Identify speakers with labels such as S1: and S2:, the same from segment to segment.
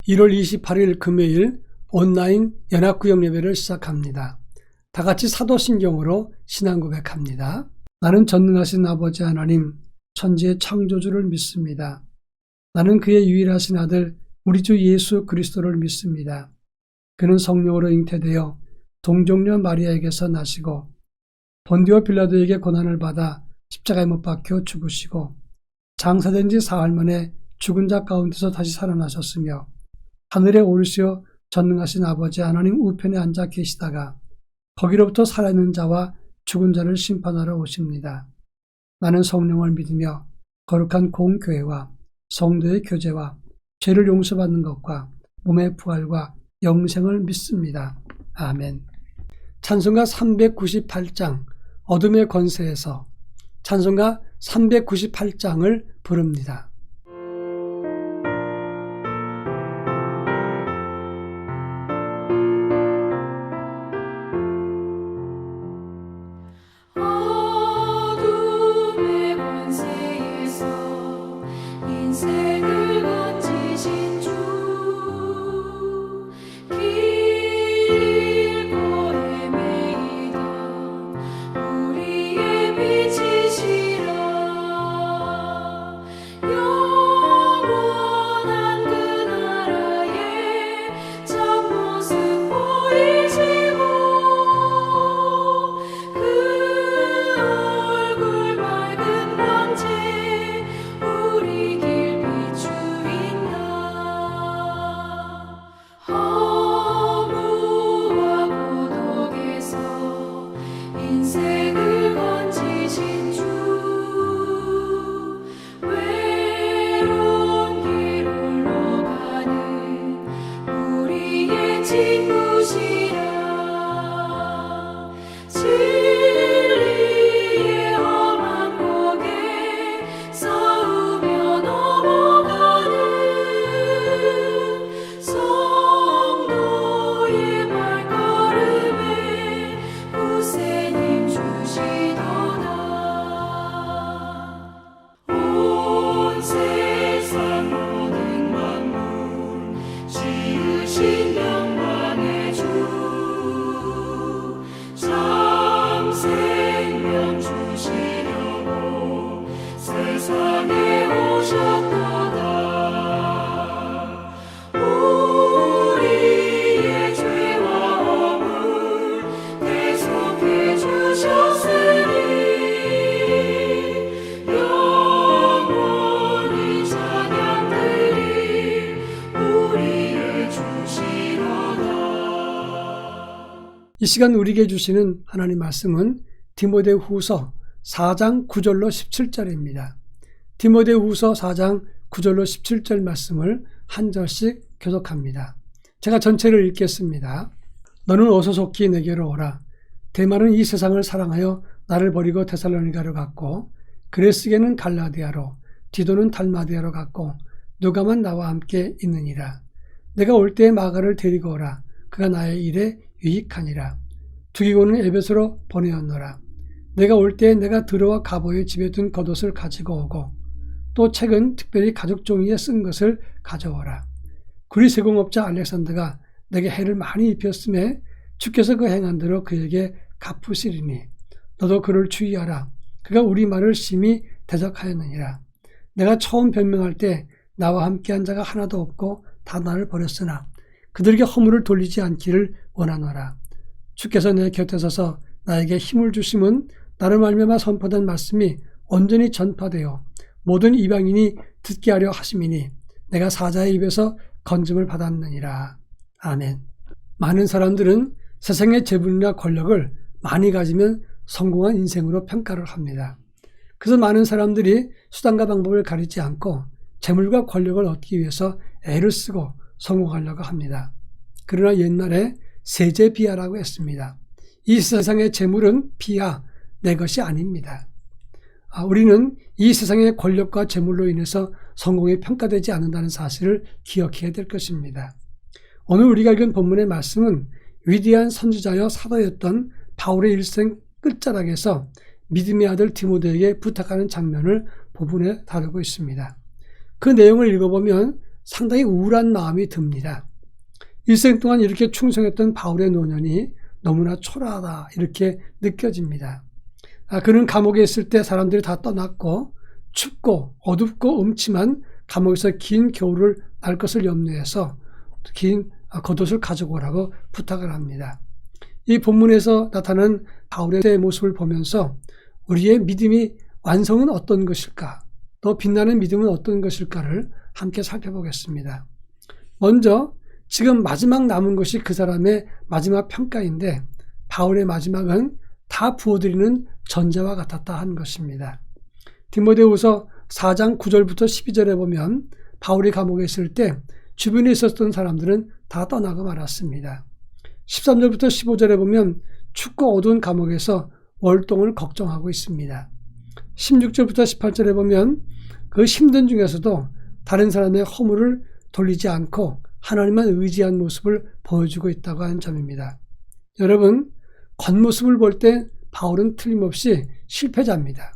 S1: 1월 28일 금요일 온라인 연합구역 예배를 시작합니다. 다 같이 사도신경으로 신앙 고백합니다. 나는 전능하신 아버지 하나님, 천지의 창조주를 믿습니다. 나는 그의 유일하신 아들 우리 주 예수 그리스도를 믿습니다. 그는 성령으로 잉태되어 동정녀 마리아에게서 나시고 본디오 빌라도에게 고난을 받아 십자가에 못 박혀 죽으시고 장사된 지 사흘 만에 죽은 자 가운데서 다시 살아나셨으며 하늘에 오르시어 전능하신 아버지 하나님 우편에 앉아 계시다가 거기로부터 살아있는 자와 죽은 자를 심판하러 오십니다. 나는 성령을 믿으며 거룩한 공교회와 성도의 교제와 죄를 용서받는 것과 몸의 부활과 영생을 믿습니다. 아멘. 찬송가 398장 어둠의 권세에서 찬송가 398장을 부릅니다. 이 시간 우리에게 주시는 하나님 말씀은 디모데후서 4장 9절로 17절입니다. 디모데후서 4장 9절로 17절 말씀을 한 절씩 교독합니다. 제가 전체를 읽겠습니다. 너는 어서 속히 내게로 오라. 데마는 이 세상을 사랑하여 나를 버리고 데살로니가로 갔고 그레스게는 갈라디아로 디도는 달마디아로 갔고 누가만 나와 함께 있느니라. 내가 올 때에 마가를 데리고 오라. 그가 나의 일에 유익하니라. 두기고는 에베소로 보내었노라. 내가 올 때에 내가 드로와 가보의 집에 둔 겉옷을 가지고 오고 또 책은 특별히 가죽 종이에 쓴 것을 가져오라. 구리 세공업자 알렉산더가 내게 해를 많이 입혔음에 주께서 그 행한 대로 그에게 갚으시리니 너도 그를 주의하라. 그가 우리 말을 심히 대적하였느니라. 내가 처음 변명할 때 나와 함께한 자가 하나도 없고 다 나를 버렸으나 그들에게 허물을 돌리지 않기를 원하노라. 주께서 내 곁에 서서 나에게 힘을 주심은 나를 말미암아 선포된 말씀이 온전히 전파되어 모든 이방인이 듣게 하려 하심이니 내가 사자의 입에서 건짐을 받았느니라. 아멘. 많은 사람들은 세상의 재물이나 권력을 많이 가지면 성공한 인생으로 평가를 합니다. 그래서 많은 사람들이 수단과 방법을 가리지 않고 재물과 권력을 얻기 위해서 애를 쓰고 성공하려고 합니다. 그러나 옛날에 세제비하라고 했습니다. 이 세상의 재물은 비하, 내 것이 아닙니다. 우리는 이 세상의 권력과 재물로 인해서 성공이 평가되지 않는다는 사실을 기억해야 될 것입니다. 오늘 우리가 읽은 본문의 말씀은 위대한 선지자여 사도였던 바울의 일생 끝자락에서 믿음의 아들 디모데에게 부탁하는 장면을 본문에 다루고 있습니다. 그 내용을 읽어보면 상당히 우울한 마음이 듭니다. 일생 동안 이렇게 충성했던 바울의 노년이 너무나 초라하다 이렇게 느껴집니다. 그는 감옥에 있을 때 사람들이 다 떠났고 춥고 어둡고 음침한 감옥에서 긴 겨울을 날 것을 염려해서 긴 겉옷을 가지고 오라고 부탁을 합니다. 이 본문에서 나타나는 바울의 모습을 보면서 우리의 믿음이 완성은 어떤 것일까? 더 빛나는 믿음은 어떤 것일까를 함께 살펴보겠습니다. 먼저 지금 마지막 남은 것이 그 사람의 마지막 평가인데 바울의 마지막은 다 부어드리는 전제와 같았다 하는 것입니다. 디모데후서 4장 9절부터 12절에 보면 바울이 감옥에 있을 때 주변에 있었던 사람들은 다 떠나고 말았습니다. 13절부터 15절에 보면 춥고 어두운 감옥에서 월동을 걱정하고 있습니다. 16절부터 18절에 보면 그 힘든 중에서도 다른 사람의 허물을 돌리지 않고 하나님만 의지한 모습을 보여주고 있다고 하는 점입니다. 여러분, 겉모습을 볼 때 바울은 틀림없이 실패자입니다.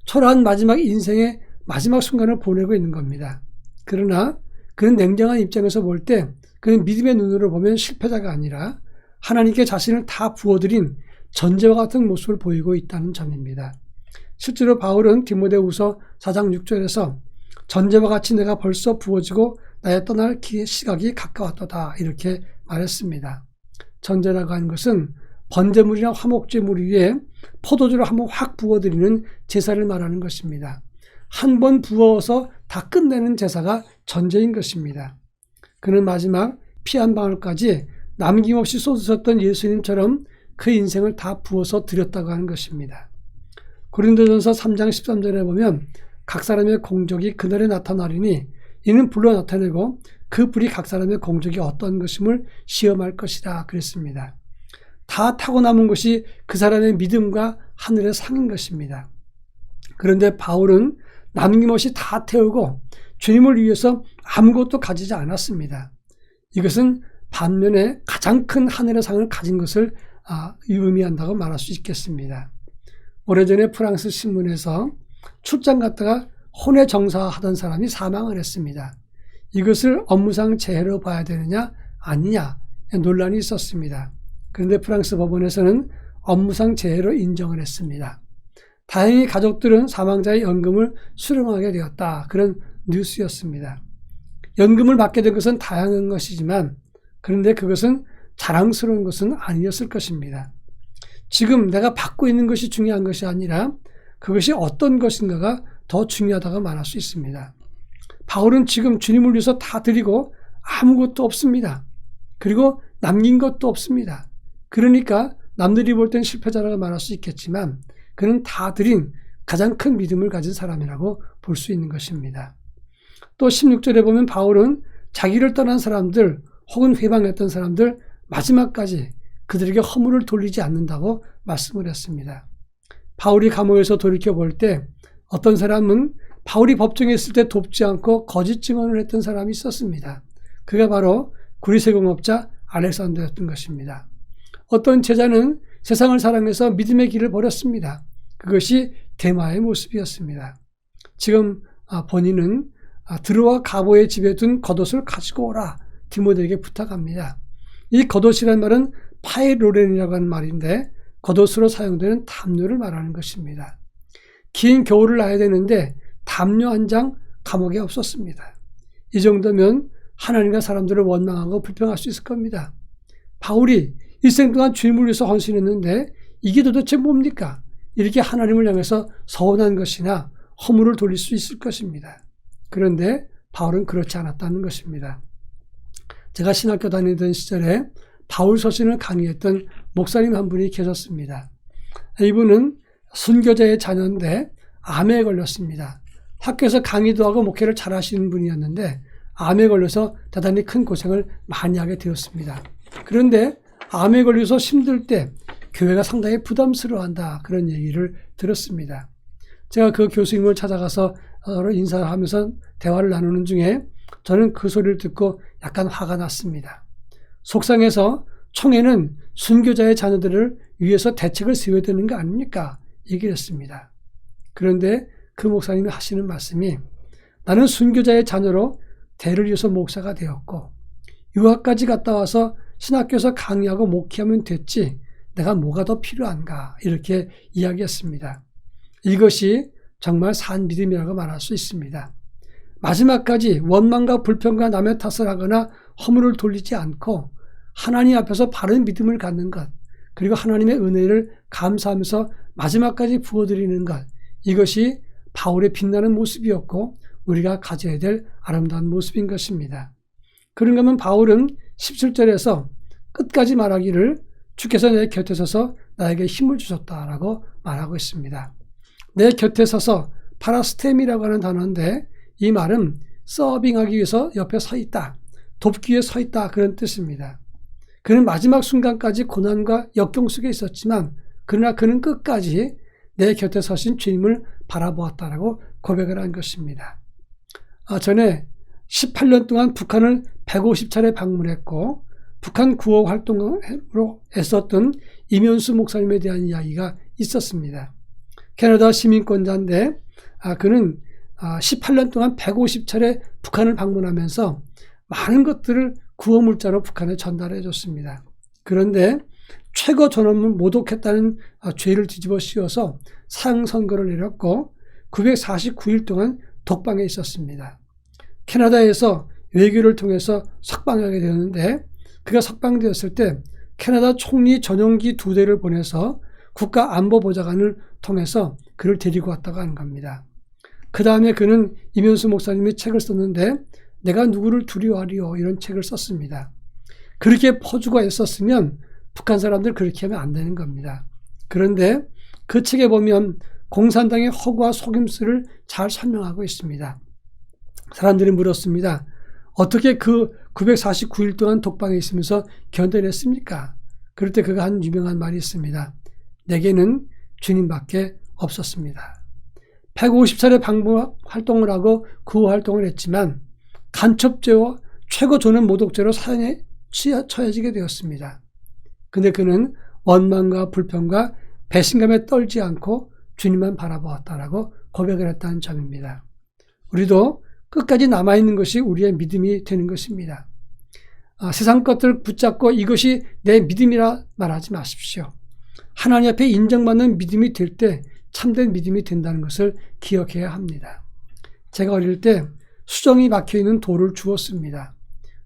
S1: 초라한 마지막 인생의 마지막 순간을 보내고 있는 겁니다. 그러나 그는 냉정한 입장에서 볼 때 그는 믿음의 눈으로 보면 실패자가 아니라 하나님께 자신을 다 부어드린 전제와 같은 모습을 보이고 있다는 점입니다. 실제로 바울은 디모데후서 4장 6절에서 전제와 같이 내가 벌써 부어지고 나의 떠날 시각이 가까웠도다 이렇게 말했습니다. 전제라고 하는 것은 번제물이나 화목제물 위에 포도주를 한번 확 부어드리는 제사를 말하는 것입니다. 한 번 부어서 다 끝내는 제사가 전제인 것입니다. 그는 마지막 피 한 방울까지 남김없이 쏟으셨던 예수님처럼 그 인생을 다 부어서 드렸다고 하는 것입니다. 고린도전서 3장 13절에 보면 각 사람의 공적이 그날에 나타나리니 이는 불로 나타내고 그 불이 각 사람의 공적이 어떤 것임을 시험할 것이라 그랬습니다. 다 타고 남은 것이 그 사람의 믿음과 하늘의 상인 것입니다. 그런데 바울은 남김없이 다 태우고 주님을 위해서 아무것도 가지지 않았습니다. 이것은 반면에 가장 큰 하늘의 상을 가진 것을 의미한다고 말할 수 있겠습니다. 오래전에 프랑스 신문에서 출장 갔다가 혼외 정사하던 사람이 사망을 했습니다. 이것을 업무상 재해로 봐야 되느냐 아니냐 논란이 있었습니다. 그런데 프랑스 법원에서는 업무상 재해로 인정을 했습니다. 다행히 가족들은 사망자의 연금을 수령하게 되었다. 그런 뉴스였습니다. 연금을 받게 된 것은 다양한 것이지만 그런데 그것은 자랑스러운 것은 아니었을 것입니다. 지금 내가 받고 있는 것이 중요한 것이 아니라 그것이 어떤 것인가가 더 중요하다고 말할 수 있습니다. 바울은 지금 주님을 위해서 다 드리고 아무것도 없습니다. 그리고 남긴 것도 없습니다. 그러니까 남들이 볼 땐 실패자라고 말할 수 있겠지만 그는 다 드린 가장 큰 믿음을 가진 사람이라고 볼 수 있는 것입니다. 또 16절에 보면 바울은 자기를 떠난 사람들 혹은 회방했던 사람들 마지막까지 그들에게 허물을 돌리지 않는다고 말씀을 했습니다. 바울이 감옥에서 돌이켜볼 때 어떤 사람은 바울이 법정에 있을 때 돕지 않고 거짓 증언을 했던 사람이 있었습니다. 그가 바로 구리세공업자 알렉산더였던 것입니다. 어떤 제자는 세상을 사랑해서 믿음의 길을 버렸습니다. 그것이 데마의 모습이었습니다. 지금 본인은 드로와 가보의 집에 둔 겉옷을 가지고 오라 디모데에게 부탁합니다. 이 겉옷이라는 말은 파이로렌이라고 하는 말인데 겉옷으로 사용되는 담요를 말하는 것입니다. 긴 겨울을 나야 되는데 담요 한 장 감옥에 없었습니다. 이 정도면 하나님과 사람들을 원망하고 불평할 수 있을 겁니다. 바울이 일생 동안 주님을 위해서 헌신했는데 이게 도대체 뭡니까? 이렇게 하나님을 향해서 서운한 것이나 허물을 돌릴 수 있을 것입니다. 그런데 바울은 그렇지 않았다는 것입니다. 제가 신학교 다니던 시절에 바울 서신을 강의했던 목사님 한 분이 계셨습니다. 이분은 순교자의 자녀인데 암에 걸렸습니다. 학교에서 강의도 하고 목회를 잘 하시는 분이었는데 암에 걸려서 대단히 큰 고생을 많이 하게 되었습니다. 그런데 암에 걸려서 힘들 때 교회가 상당히 부담스러워한다 그런 얘기를 들었습니다. 제가 그 교수님을 찾아가서 인사하면서 대화를 나누는 중에 저는 그 소리를 듣고 약간 화가 났습니다. 속상해서 총회는 순교자의 자녀들을 위해서 대책을 세워야 되는 거 아닙니까? 얘기를 했습니다. 그런데 그 목사님이 하시는 말씀이 나는 순교자의 자녀로 대를 이어서 목사가 되었고 유학까지 갔다 와서 신학교에서 강의하고 목회하면 됐지 내가 뭐가 더 필요한가 이렇게 이야기했습니다. 이것이 정말 산 믿음이라고 말할 수 있습니다. 마지막까지 원망과 불평과 남의 탓을 하거나 허물을 돌리지 않고 하나님 앞에서 바른 믿음을 갖는 것, 그리고 하나님의 은혜를 감사하면서 마지막까지 부어드리는 것, 이것이 바울의 빛나는 모습이었고 우리가 가져야 될 아름다운 모습인 것입니다. 그런가 하면 바울은 17절에서 끝까지 말하기를 주께서 내 곁에 서서 나에게 힘을 주셨다라고 말하고 있습니다. 내 곁에 서서 파라스템이라고 하는 단어인데 이 말은 서빙하기 위해서 옆에 서 있다, 돕기 위해 서 있다 그런 뜻입니다. 그는 마지막 순간까지 고난과 역경 속에 있었지만 그러나 그는 끝까지 내 곁에 서신 주님을 바라보았다라고 고백을 한 것입니다. 전에 18년 동안 북한을 150차례 방문했고 북한 구호 활동으로 애썼던 임현수 목사님에 대한 이야기가 있었습니다. 캐나다 시민권자인데 그는 18년 동안 150차례 북한을 방문하면서 많은 것들을 구호 문자로 북한에 전달해 줬습니다. 그런데 최고 전원을 모독했다는 죄를 뒤집어 씌워서 사형 선고를 내렸고 949일 동안 독방에 있었습니다. 캐나다에서 외교를 통해서 석방하게 되었는데 그가 석방되었을 때 캐나다 총리 전용기 2대를 보내서 국가안보보좌관을 통해서 그를 데리고 왔다고 하는 겁니다. 그 다음에 그는 임현수 목사님이 책을 썼는데 내가 누구를 두려워하리요 이런 책을 썼습니다. 그렇게 퍼주고 애썼으면 북한 사람들 그렇게 하면 안 되는 겁니다. 그런데 그 책에 보면 공산당의 허구와 속임수를 잘 설명하고 있습니다. 사람들이 물었습니다. 어떻게 그 949일 동안 독방에 있으면서 견뎌냈습니까? 그럴 때 그가 한 유명한 말이 있습니다. 내게는 주님밖에 없었습니다. 150차례 방문 활동을 하고 구호 활동을 했지만 간첩죄와 최고 존엄 모독죄로 사형에 처해지게 되었습니다. 근데 그는 원망과 불평과 배신감에 떨지 않고 주님만 바라보았다라고 고백을 했다는 점입니다. 우리도 끝까지 남아있는 것이 우리의 믿음이 되는 것입니다. 세상 것들을 붙잡고 이것이 내 믿음이라 말하지 마십시오. 하나님 앞에 인정받는 믿음이 될 때 참된 믿음이 된다는 것을 기억해야 합니다. 제가 어릴 때 수정이 박혀있는 돌을 주웠습니다.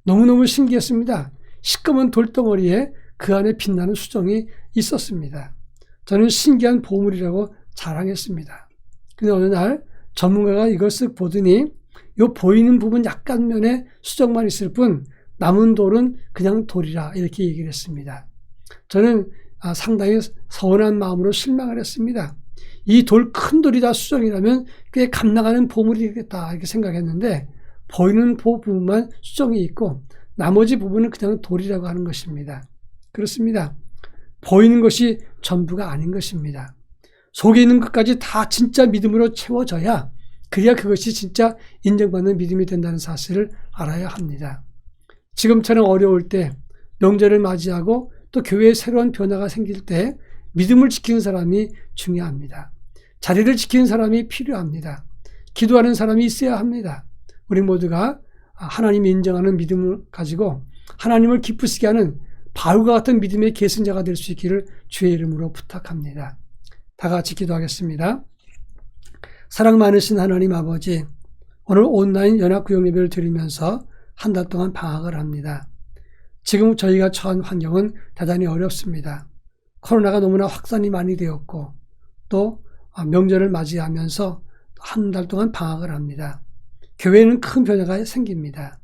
S1: 너무너무 신기했습니다. 시꺼먼 돌덩어리에 그 안에 빛나는 수정이 있었습니다. 저는 신기한 보물이라고 자랑했습니다. 근데 어느 날 전문가가 이걸 쓱 보더니 요 보이는 부분 약간면에 수정만 있을 뿐 남은 돌은 그냥 돌이라 이렇게 얘기를 했습니다. 저는 상당히 서운한 마음으로 실망을 했습니다. 이 돌 큰 돌이 다 수정이라면 꽤 값나가는 보물이겠다 이렇게 생각했는데 보이는 부분만 수정이 있고 나머지 부분은 그냥 돌이라고 하는 것입니다. 그렇습니다. 보이는 것이 전부가 아닌 것입니다. 속에 있는 것까지 다 진짜 믿음으로 채워져야 그래야 그것이 진짜 인정받는 믿음이 된다는 사실을 알아야 합니다. 지금처럼 어려울 때 명절을 맞이하고 또 교회에 새로운 변화가 생길 때 믿음을 지키는 사람이 중요합니다. 자리를 지키는 사람이 필요합니다. 기도하는 사람이 있어야 합니다. 우리 모두가 하나님이 인정하는 믿음을 가지고 하나님을 기쁘시게 하는 바울과 같은 믿음의 계승자가 될 수 있기를 주의 이름으로 부탁합니다. 다 같이 기도하겠습니다. 사랑 많으신 하나님 아버지, 오늘 온라인 연합구역 예배를 드리면서 한 달 동안 방학을 합니다. 지금 저희가 처한 환경은 대단히 어렵습니다. 코로나가 너무나 확산이 많이 되었고 또 명절을 맞이하면서 한 달 동안 방학을 합니다. 교회에는 큰 변화가 생깁니다.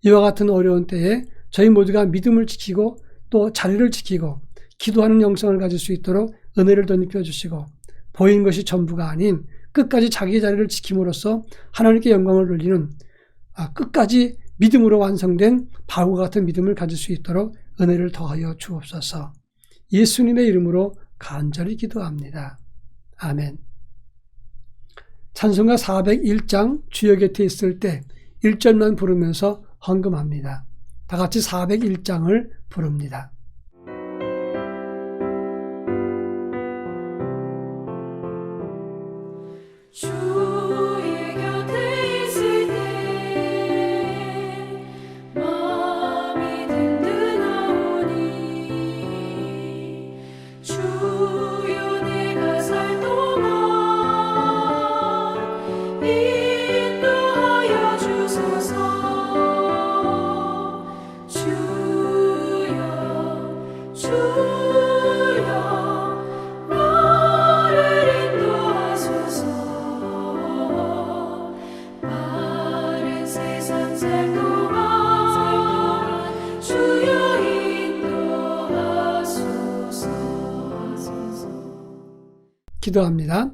S1: 이와 같은 어려운 때에 저희 모두가 믿음을 지키고 또 자리를 지키고 기도하는 영성을 가질 수 있도록 은혜를 덧입혀 주시고 보이는 것이 전부가 아닌 끝까지 자기 자리를 지킴으로써 하나님께 영광을 돌리는 끝까지 믿음으로 완성된 바울과 같은 믿음을 가질 수 있도록 은혜를 더하여 주옵소서. 예수님의 이름으로 간절히 기도합니다. 아멘. 찬송가 401장 주여 곁에 있을 때 1절만 부르면서 헌금합니다. 다 같이 401장을 부릅니다.
S2: 주의 곁에 있을 때
S1: 기도합니다.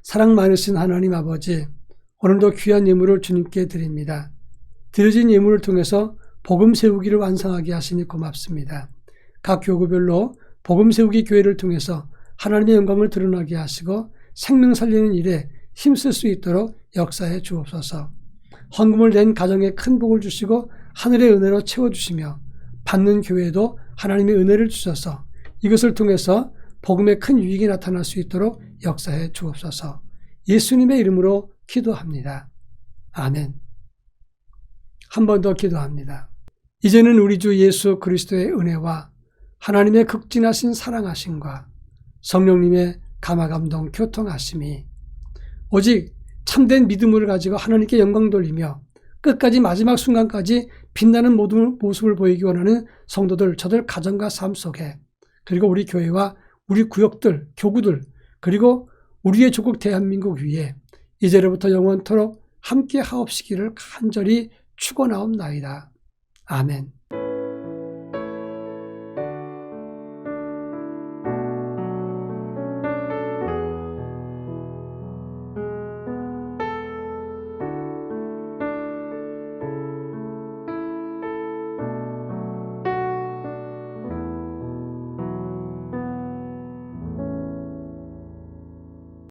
S1: 사랑 많으신 하나님 아버지, 오늘도 귀한 예물을 주님께 드립니다. 드려진 예물을 통해서 복음 세우기를 완성하게 하시니 고맙습니다. 각 교구별로 복음 세우기 교회를 통해서 하나님의 영광을 드러나게 하시고 생명 살리는 일에 힘쓸 수 있도록 역사해 주옵소서. 헌금을 낸 가정에 큰 복을 주시고 하늘의 은혜로 채워주시며 받는 교회에도 하나님의 은혜를 주셔서 이것을 통해서 복음의 큰 유익이 나타날 수 있도록 역사해 주옵소서. 예수님의 이름으로 기도합니다. 아멘. 한 번 더 기도합니다. 이제는 우리 주 예수 그리스도의 은혜와 하나님의 극진하신 사랑하심과 성령님의 감화감동 교통하심이 오직 참된 믿음을 가지고 하나님께 영광 돌리며 끝까지 마지막 순간까지 빛나는 모든 모습을 보이기 원하는 성도들, 저들 가정과 삶 속에, 그리고 우리 교회와 우리 구역들, 교구들, 그리고 우리의 조국 대한민국 위에 이제로부터 영원토록 함께 하옵시기를 간절히 축원하옵나이다. 아멘.